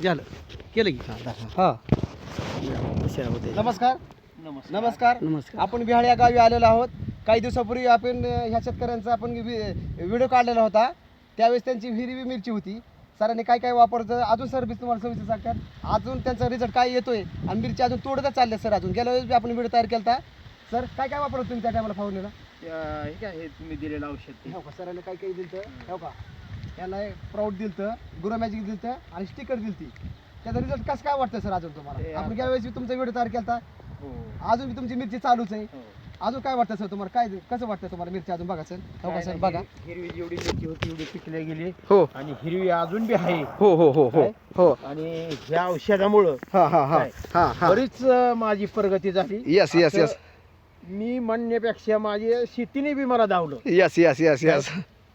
झालं केलं की हां नमस्कार नमस्कार नमस्कार. आपण बिहाळ या गावी आलेलो आहोत. काही दिवसापूर्वी आपण ह्या शेतकऱ्यांचा आपण व्हिडिओ काढलेला होता. त्यावेळेस त्यांची हिरवी मिरची होती. सरांनी काय काय वापरतं अजून सर बी तुम्हाला सविस्तर सांगतात. अजून त्यांचा रिझल्ट काय येतोय आणि मिरची अजून तोडतच चालले सर. अजून गेल्या वेळेस बी आपण व्हिडिओ तयार केला. सर काय काय वापरत तुम्ही त्या टायमाला फवारणीला? हे काय हे तुम्ही दिलेलं औषध हो का सरांनी काय काय दिलं हो का? यांना प्राऊड दिलं, गुरु मॅजिक दिलं आणि स्टिकर दिली. त्याचा रिझल्ट कसं काय वाटतं सर अजून तुम्हाला? आपण गेल्या वेळेस तुमचा व्हिडिओ तयार केला. अजून बी तुमची मिरची चालूच आहे. अजून काय वाटतं सर तुम्हाला? काय कसं वाटतं तुम्हाला मिरची अजून? बघा सर हो का सर बघा हिरवी जेवढी मिरची होती एवढी पिकल्या गेली हो आणि हिरवी अजून बी आहे हो हो हो हो हो आणि ह्या औषधामुळं हा हा हा हा हा बरीच माझी प्रगती झाली. यस यस यस मी म्हणण्यापेक्षा माझी शेतीने बी मला धावलं यस यस यस यस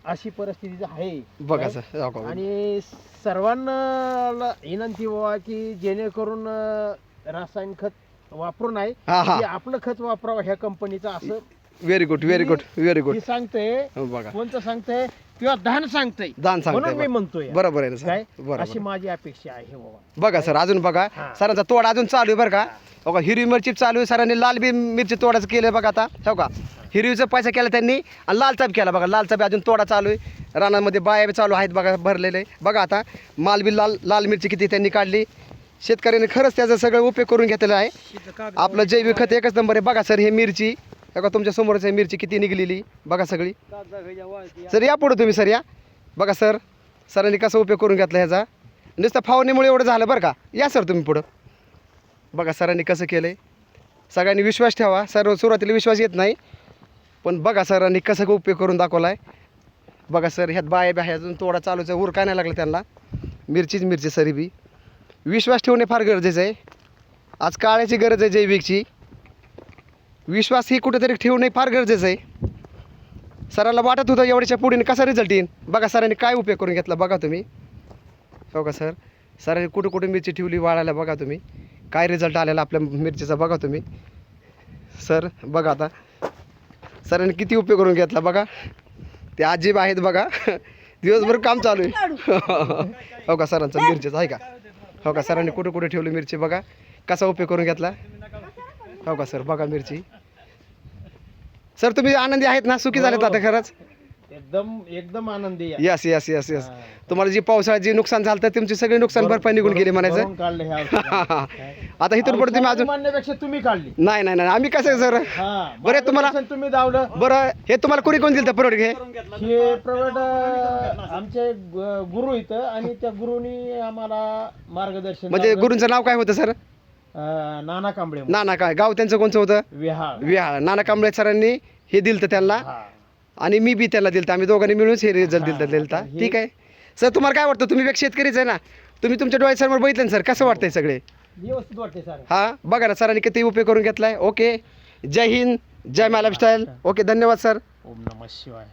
अशी परिस्थिती आहे. बघा सर हो का? आणि सर्वांना विनंती व्हावा की जेणेकरून रासायनिक खत वापरू नये, हा, हा. आपलं खत वापरावं ह्या कंपनीचं असं very good very good very good मी सांगतोय. बघा कोणतं सांगतंय किंवा दान सांगतंय दान म्हणून मी सांगताय म्हणतोय बरोबर आहे ना काय सर बरोबर अशी माझी अपेक्षा आहे बाबा. बघा सर अजून बघा हा. सरांचा तोड अजून चालू आहे बरं का? हो का? हिरवी मिरची चालू आहे. सरांनी लाल बी मिरची तोडाचं केलं बघा आता हो का? हिरवीचा पैसा केला त्यांनी आणि लालचा बी केला बघा. लालचा बी अजून तोडा चालू आहे. रानामध्ये बाया बी चालू आहेत बघा भरलेले. बघा आता माल बी लाल मिरची किती त्यांनी काढली. शेतकऱ्यांनी खरंच त्याचा सगळं उपयोग करून घेतलेला आहे. आपलं जैविक खत एकच नंबर आहे. बघा सर हे मिरची बघा तुमच्या समोरच आहे मिरची किती निघलेली बघा सगळी. सर या पुढे तुम्ही सर या बघा सर सरांनी कसा उपयोग करून घेतला ह्याचा. नुसतं फवारणीमुळे एवढं झालं बरं का? या सर तुम्ही पुढं बघा सरांनी कसं केलं आहे. सगळ्यांनी विश्वास ठेवा. सर सुरुवातीला विश्वास येत नाही पण बघा सरांनी कसं उपयोग करून दाखवला आहे. बघा सर ह्यात बाया बी आहे अजून तोडा चालूच आहे. उर काय नाही लागलं त्यांना. मिरचीच मिरची सरी बी विश्वास ठेवणे फार गरजेचं आहे. आज काळाची गरज आहे जैविकची. विश्वास ही कुठेतरी ठेवणे फार गरजेचं आहे. सरांना वाटत होतं एवढ्याच्या पुढे कसा रिझल्ट येईल. बघा सरांनी काय उपयोग करून घेतला बघा तुम्ही हो का सर. सरांनी कुठं कुठे मिरची ठेवली वाळायला बघा तुम्ही. काय रिझल्ट आलेला आपल्या मिरचीचा बघा तुम्ही. सर बघा आता सरांनी किती उपयोग करून घेतला बघा. ते आजीब आहेत बघा दिवसभर काम चालू आहे हो का सरांचा मिरचीचा आहे का हो का? सरांनी कुठे कुठे ठेवली मिरची बघा कसा उपयोग करून घेतला हो का सर. बघा मिरची सर तुम्ही आनंदी आहेत ना? सुखी झालेत आता खरंच? एकदम आनंदी आहे. यस यस यस यस तुम्हाला जी पावसाळ्यात जी नुकसान झालं तर तुमची सगळी नुकसान भरपाई निघून गेली म्हणायचं. काढलं हे औषध. आता इथून पुढे तुम्ही अजून म्हणण्यापेक्षा तुम्ही काढली. नाही नाही नाही आम्ही कसं सर बरं तुम्हाला तुम्ही धावलं. बरं हे तुम्हाला कोणी कोण दिलं तर प्रोडक्ट हे आमचे गुरु इथं आणि त्या गुरुनी आम्हाला मार्गदर्शन म्हणजे गुरूंचं नाव काय होतं सर? नाना कांबळे नाना काय गाव त्यांचं कोणचं होतं? विहाळ. विहाळ. नाना कांबळे सरांनी हे दिलं त्यांना आणि मी बी त्याला दिलं. आम्ही दोघांनी मिळूनच हे रिझल्ट दिलता. ठीक आहे सर. तुम्हाला काय वाटतं? तुम्ही एक शेतकरीच आहे ना. तुम्ही तुमच्या डोळ्यासमोर बघितलं ना सर कसं वाटतंय सगळे? व्यवस्थित वाटते सर. हां बघा ना सरांनी किती उपयोग करून घेतलाय. ओके जय हिंद जय महाराष्ट्र. ओके धन्यवाद सर. ओम नमः शिवाय.